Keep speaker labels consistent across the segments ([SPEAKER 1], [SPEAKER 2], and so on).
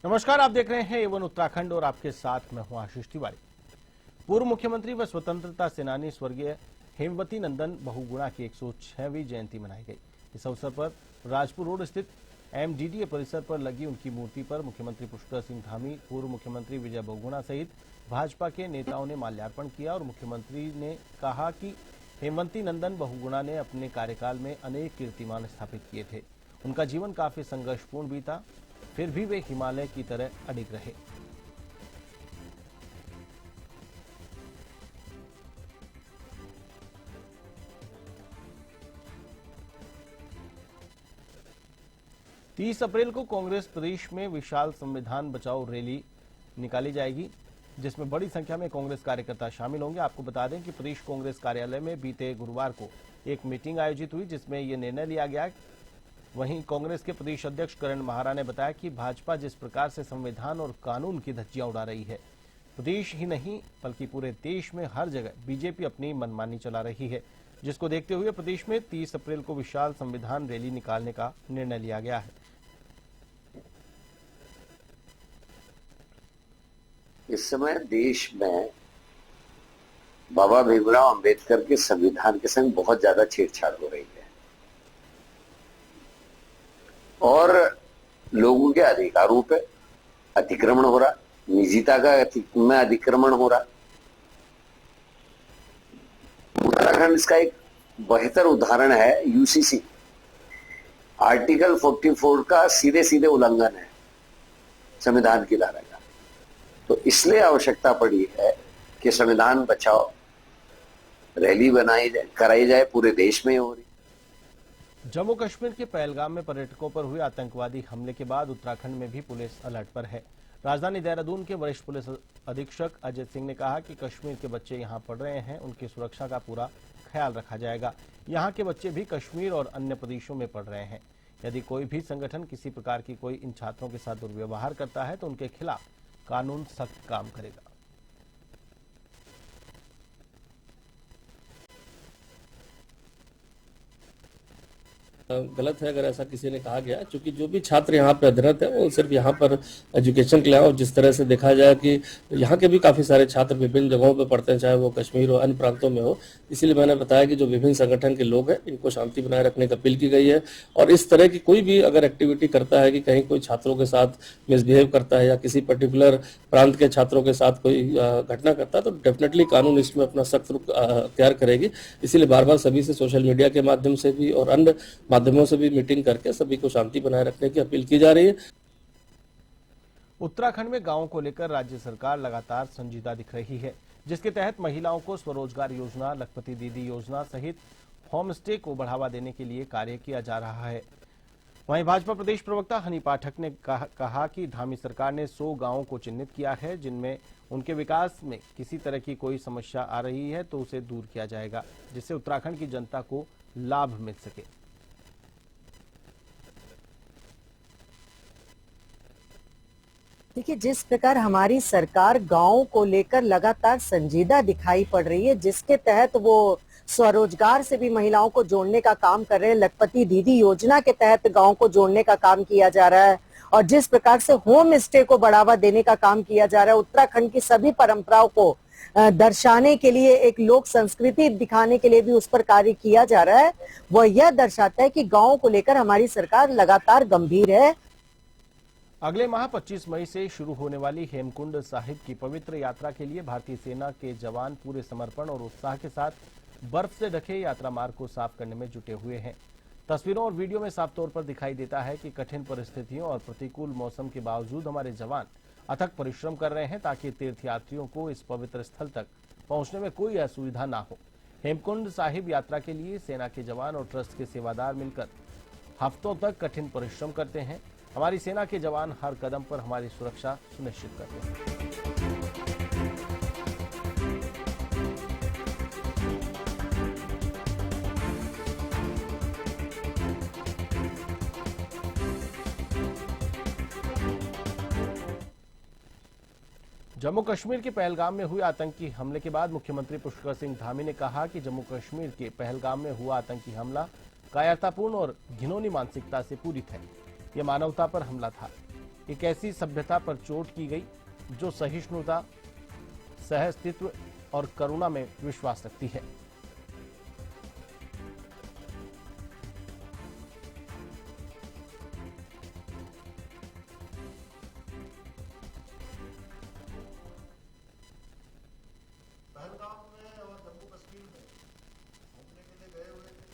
[SPEAKER 1] नमस्कार, आप देख रहे हैं एवन उत्तराखंड और आपके साथ मैं हूं आशीष तिवारी। पूर्व मुख्यमंत्री व स्वतंत्रता सेनानी स्वर्गीय हेमवती नंदन बहुगुणा की 106वीं जयंती मनाई गई। इस अवसर पर राजपुर रोड स्थित एमडीडीए परिसर पर लगी उनकी मूर्ति पर मुख्यमंत्री पुष्कर सिंह धामी, पूर्व मुख्यमंत्री विजय बहुगुणा सहित भाजपा के नेताओं ने माल्यार्पण किया और मुख्यमंत्री ने कहा कि हेमवती नंदन बहुगुणा ने अपने कार्यकाल में अनेक कीर्तिमान स्थापित किए थे। उनका जीवन काफी संघर्षपूर्ण बीता, फिर भी वे हिमालय की तरह अडिग रहे। तीस अप्रैल को कांग्रेस प्रदेश में विशाल संविधान बचाओ रैली निकाली जाएगी, जिसमें बड़ी संख्या में कांग्रेस कार्यकर्ता शामिल होंगे। आपको बता दें कि प्रदेश कांग्रेस कार्यालय में बीते गुरुवार को एक मीटिंग आयोजित हुई, जिसमें यह निर्णय लिया गया। वहीं कांग्रेस के प्रदेश अध्यक्ष करण महारा ने बताया कि भाजपा जिस प्रकार से संविधान और कानून की धज्जियां उड़ा रही है, प्रदेश ही नहीं बल्कि पूरे देश में हर जगह बीजेपी अपनी मनमानी चला रही है, जिसको देखते हुए प्रदेश में 30 अप्रैल को विशाल संविधान रैली निकालने का निर्णय लिया गया है।
[SPEAKER 2] इस समय देश में बाबा भीमराव अंबेडकर के संविधान के संग बहुत ज्यादा छेड़छाड़ हो रही है और लोगों के अधिकारों पे अतिक्रमण हो रहा, निजता का में अतिक्रमण हो रहा। उत्तराखंड इसका एक बेहतर उदाहरण है। यूसीसी आर्टिकल 44 का सीधे सीधे उल्लंघन है संविधान की धारा का। तो इसलिए आवश्यकता पड़ी है कि संविधान बचाओ रैली कराई जाए, पूरे देश में हो रही।
[SPEAKER 1] जम्मू कश्मीर के पहलगाम में पर्यटकों पर हुए आतंकवादी हमले के बाद उत्तराखंड में भी पुलिस अलर्ट पर है। राजधानी देहरादून के वरिष्ठ पुलिस अधीक्षक अजय सिंह ने कहा कि कश्मीर के बच्चे यहां पढ़ रहे हैं, उनकी सुरक्षा का पूरा ख्याल रखा जाएगा। यहां के बच्चे भी कश्मीर और अन्य प्रदेशों में पढ़ रहे हैं। यदि कोई भी संगठन किसी प्रकार की कोई इन छात्रों के साथ दुर्व्यवहार करता है तो उनके खिलाफ कानून सख्त काम करेगा।
[SPEAKER 3] गलत है अगर ऐसा किसी ने कहा गया, क्योंकि जो भी छात्र यहाँ पे अध्ययनरत है वो सिर्फ यहाँ पर एजुकेशन के लिए और जिस तरह से देखा जाए कि यहाँ के भी काफी सारे छात्र विभिन्न जगहों पे पढ़ते हैं, चाहे वो कश्मीर हो अन्य प्रांतों में हो। इसीलिए मैंने बताया कि जो विभिन्न संगठन के लोग हैं इनको शांति बनाए रखने की अपील की गई है और इस तरह की कोई भी अगर एक्टिविटी करता है कि कहीं कोई छात्रों के साथ मिसबिहेव करता है या किसी पर्टिकुलर प्रांत के छात्रों के साथ कोई घटना करता है तो डेफिनेटली कानून इसमें अपना सख्त रुख अख्तियार करेगी। इसीलिए बार बार सभी से सोशल मीडिया के माध्यम से भी और अन्य माध्यमों से भी मीटिंग करके सभी को शांति बनाए रखने की अपील की जा रही है।
[SPEAKER 1] उत्तराखंड में गांवों को लेकर राज्य सरकार लगातार संजीदा दिख रही है, जिसके तहत महिलाओं को स्वरोजगार योजना, लखपति दीदी योजना सहित होम स्टे को बढ़ावा देने के लिए कार्य किया जा रहा है। वहीं भाजपा प्रदेश प्रवक्ता हनी पाठक ने कहा कि धामी सरकार ने 100 गांवों को चिन्हित किया है, जिनमें उनके विकास में किसी तरह की कोई समस्या आ रही है तो उसे दूर किया जाएगा, जिससे उत्तराखंड की जनता को लाभ मिल सके।
[SPEAKER 4] देखिए, जिस प्रकार हमारी सरकार गांवों को लेकर लगातार संजीदा दिखाई पड़ रही है, जिसके तहत वो स्वरोजगार से भी महिलाओं को जोड़ने का काम कर रहे हैं, लखपति दीदी योजना के तहत गांव को जोड़ने का काम किया जा रहा है और जिस प्रकार से होम स्टे को बढ़ावा देने का काम किया जा रहा है, उत्तराखंड की सभी परंपराओं को दर्शाने के लिए, एक लोक संस्कृति दिखाने के लिए भी उस पर कार्य किया जा रहा है। वह यह दर्शाता है कि गाँव को लेकर हमारी सरकार लगातार गंभीर है।
[SPEAKER 1] अगले माह 25 मई से शुरू होने वाली हेमकुंड साहिब की पवित्र यात्रा के लिए भारतीय सेना के जवान पूरे समर्पण और उत्साह के साथ बर्फ से ढके यात्रा मार्ग को साफ करने में जुटे हुए हैं। तस्वीरों और वीडियो में साफ तौर पर दिखाई देता है कि कठिन परिस्थितियों और प्रतिकूल मौसम के बावजूद हमारे जवान अथक परिश्रम कर रहे हैं ताकि तीर्थयात्रियों को इस पवित्र स्थल तक पहुंचने में कोई असुविधा ना हो। हेमकुंड साहिब यात्रा के लिए सेना के जवान और ट्रस्ट के सेवादार मिलकर हफ्तों तक कठिन परिश्रम करते हैं। हमारी सेना के जवान हर कदम पर हमारी सुरक्षा सुनिश्चित करते हैं। जम्मू कश्मीर के पहलगाम में हुए आतंकी हमले के बाद मुख्यमंत्री पुष्कर सिंह धामी ने कहा कि जम्मू कश्मीर के पहलगाम में हुआ आतंकी हमला कायरतापूर्ण और घिनौनी मानसिकता से पूरित है। यह मानवता पर हमला था। एक ऐसी सभ्यता पर चोट की गई जो सहिष्णुता, सहअस्तित्व और करुणा में विश्वास रखती है।
[SPEAKER 5] पहलगाम में और जम्मू कश्मीर में घूमने के लिए गए हुए थे,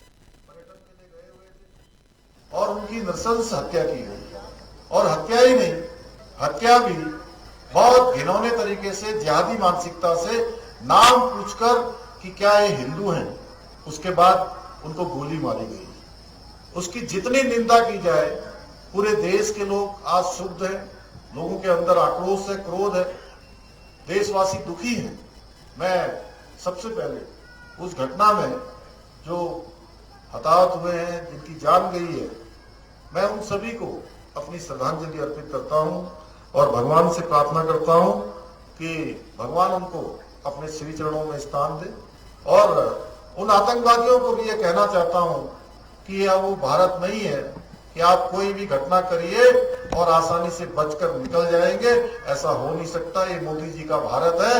[SPEAKER 5] पर्यटन के लिए गए हुए थे और उनकी नृशंस हत्या की गई। और हत्या ही नहीं, हत्या भी बहुत घिनौने तरीके से, जिहादी मानसिकता से, नाम पूछकर कि क्या ये हिंदू हैं, उसके बाद उनको गोली मारी गई। उसकी जितनी निंदा की जाए, पूरे देश के लोग आज शुद्ध हैं, लोगों के अंदर आक्रोश है, क्रोध है, देशवासी दुखी हैं। मैं सबसे पहले उस घटना में जो हताहत हुए हैं, जिनकी जान गई है, मैं उन सभी को अपनी श्रद्धांजलि अर्पित करता हूं और भगवान से प्रार्थना करता हूं कि भगवान उनको अपने श्री चरणों में स्थान दे। और उन आतंकवादियों को भी ये कहना चाहता हूं कि यह वो भारत नहीं है कि आप कोई भी घटना करिए और आसानी से बचकर निकल जाएंगे। ऐसा हो नहीं सकता। ये मोदी जी का भारत है।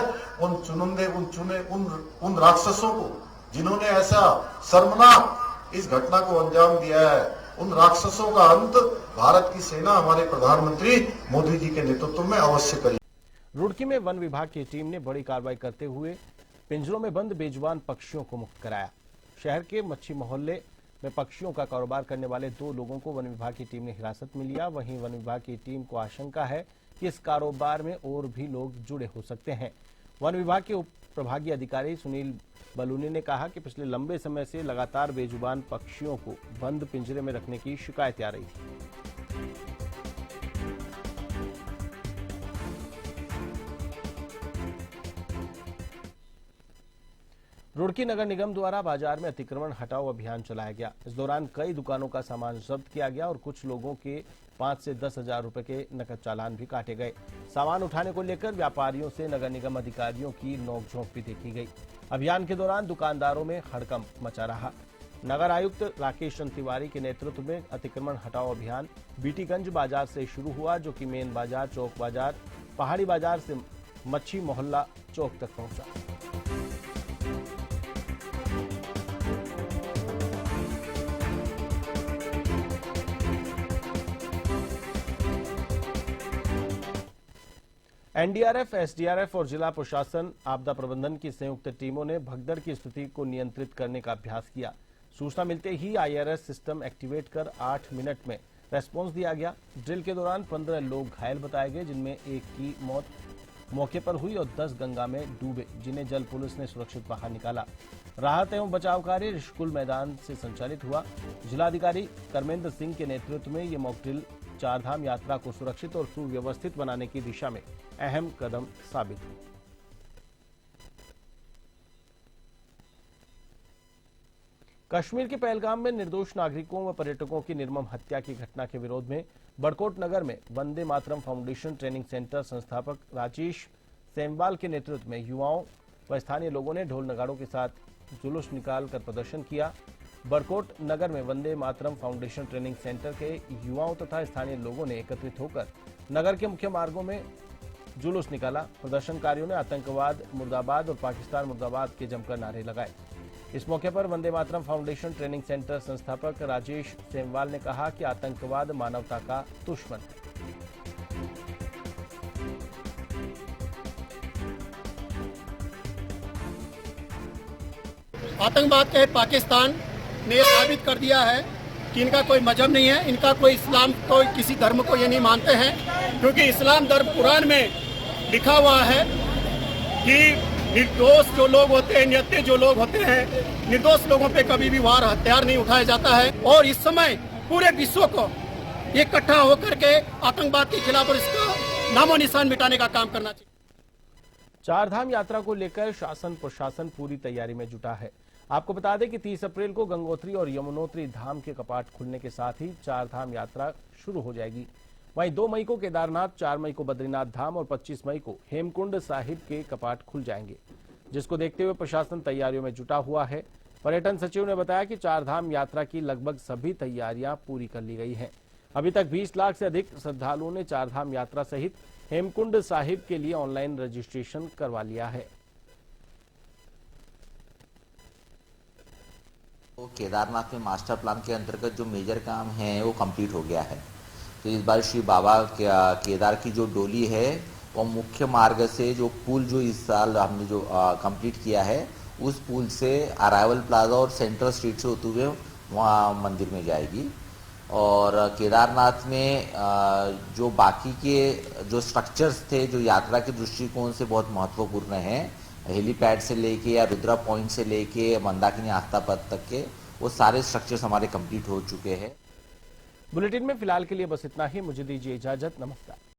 [SPEAKER 5] उन राक्षसों को जिन्होंने ऐसा शर्मनाक इस घटना को अंजाम दिया है, उन राक्षसों का अंत भारत की सेना, हमारे प्रधानमंत्री मोदी जी के नेतृत्व में अवश्य करेगी।
[SPEAKER 1] रुड़की में वन विभाग की टीम ने बड़ी कार्रवाई करते हुए पिंजरों में बंद बेजुबान पक्षियों को मुक्त कराया। शहर के मच्छी मोहल्ले में पक्षियों का कारोबार करने वाले 2 लोगों को वन विभाग की टीम ने हिरासत में लिया। वहीं वन विभाग की टीम को आशंका है कि इस कारोबार में और भी लोग जुड़े हो सकते हैं। वन विभाग के उप प्रभागीय अधिकारी सुनील बलूनी ने कहा कि पिछले लंबे समय से लगातार बेजुबान पक्षियों को बंद पिंजरे में रखने की शिकायतें आ रही थी। रुड़की नगर निगम द्वारा बाजार में अतिक्रमण हटाओ अभियान चलाया गया। इस दौरान कई दुकानों का सामान जब्त किया गया और कुछ लोगों के 5 से 10 हजार रुपए के नकद चालान भी काटे गए। सामान उठाने को लेकर व्यापारियों से नगर निगम अधिकारियों की नोकझोंक भी देखी गई। अभियान के दौरान दुकानदारों में हड़कंप मचा रहा। नगर आयुक्त राकेश चंद्र तिवारी के नेतृत्व में अतिक्रमण हटाओ अभियान बीटीगंज बाजार से शुरू हुआ, जो कि मेन बाजार, चौक बाजार, पहाड़ी बाजार से मच्छी मोहल्ला चौक तक पहुंचा। एनडीआरएफ, एसडीआरएफ और जिला प्रशासन आपदा प्रबंधन की संयुक्त टीमों ने भगदड़ की स्थिति को नियंत्रित करने का अभ्यास किया। सूचना मिलते ही आईआरएस सिस्टम एक्टिवेट कर 8 मिनट में रेस्पॉन्स दिया गया। ड्रिल के दौरान 15 लोग घायल बताए गए, जिनमें एक की मौत मौके पर हुई और 10 गंगा में डूबे, जिन्हें जल पुलिस ने सुरक्षित बाहर निकाला। राहत एवं बचाव कार्य ऋषिकुल मैदान से संचालित हुआ। जिलाधिकारी कर्मेंद्र सिंह के नेतृत्व में ये मॉक ड्रिल चारधाम यात्रा को सुरक्षित और सुव्यवस्थित बनाने की दिशा में अहम कदम साबित हुआ। कश्मीर के पहलगाम में निर्दोष नागरिकों व पर्यटकों की निर्मम हत्या की घटना के विरोध में बड़कोट नगर में Vande Mataram foundation training centre संस्थापक राजेश सेमवाल के नेतृत्व में युवाओं व स्थानीय लोगों ने ढोल नगाड़ों के साथ जुलूस निकालकर प्रदर्शन किया। बड़कोट नगर में Vande Mataram foundation training centre के युवाओं तथा स्थानीय लोगों ने एकत्रित होकर नगर के मुख्य मार्गों में जुलूस निकाला। प्रदर्शनकारियों ने आतंकवाद मुर्दाबाद और पाकिस्तान मुर्दाबाद के जमकर नारे लगाए। इस मौके पर Vande Mataram foundation training centre संस्थापक राजेश सेमवाल ने कहा कि आतंकवाद मानवता का दुश्मन है।
[SPEAKER 6] आतंकवाद के पाकिस्तान ने साबित कर दिया है कि इनका कोई मजहब नहीं है, इनका कोई इस्लाम, कोई किसी धर्म को ये नहीं मानते हैं, क्योंकि इस्लाम धर्म कुरान में लिखा हुआ है कि निर्दोष जो लोग होते हैं, निहत्थे जो लोग होते हैं, निर्दोष लोगों पे कभी भी वार हथियार नहीं उठाया जाता है। और इस समय पूरे विश्व को इकट्ठा होकर के आतंकवाद के खिलाफ और इसका नामो निशान मिटाने का काम करना चाहिए।
[SPEAKER 1] चारधाम यात्रा को लेकर शासन प्रशासन पूरी तैयारी में जुटा है। आपको बता दें कि 30 अप्रैल को गंगोत्री और यमुनोत्री धाम के कपाट खुलने के साथ ही चारधाम यात्रा शुरू हो जाएगी। वहीं 2 मई को केदारनाथ, 4 मई को बद्रीनाथ धाम और 25 मई को हेमकुंड साहिब के कपाट खुल जाएंगे, जिसको देखते हुए प्रशासन तैयारियों में जुटा हुआ है। पर्यटन सचिव ने बताया कि चारधाम यात्रा की लगभग सभी तैयारियां पूरी कर ली गई हैं। अभी तक 20 लाख से अधिक श्रद्धालुओं ने चारधाम यात्रा सहित हेमकुंड साहिब के लिए ऑनलाइन रजिस्ट्रेशन करवा लिया है।
[SPEAKER 7] तो केदारनाथ में मास्टर प्लान के अंतर्गत जो मेजर काम है वो कंप्लीट हो गया है। तो इस बार श्री बाबा केदार की जो डोली है वो मुख्य मार्ग से जो पुल जो इस साल हमने जो कंप्लीट किया है उस पुल से अराइवल प्लाजा और सेंट्रल स्ट्रीट से होते हुए वहाँ मंदिर में जाएगी। और केदारनाथ में जो बाकी के जो स्ट्रक्चर्स थे जो यात्रा के दृष्टिकोण से बहुत महत्वपूर्ण हैं, हेलीपैड से लेके या रुद्रा पॉइंट से लेके मंदाकिनी आस्था पथ तक के वो सारे स्ट्रक्चर्स हमारे कंप्लीट हो चुके हैं।
[SPEAKER 1] बुलेटिन में फिलहाल के लिए बस इतना ही। मुझे दीजिए इजाजत। नमस्कार।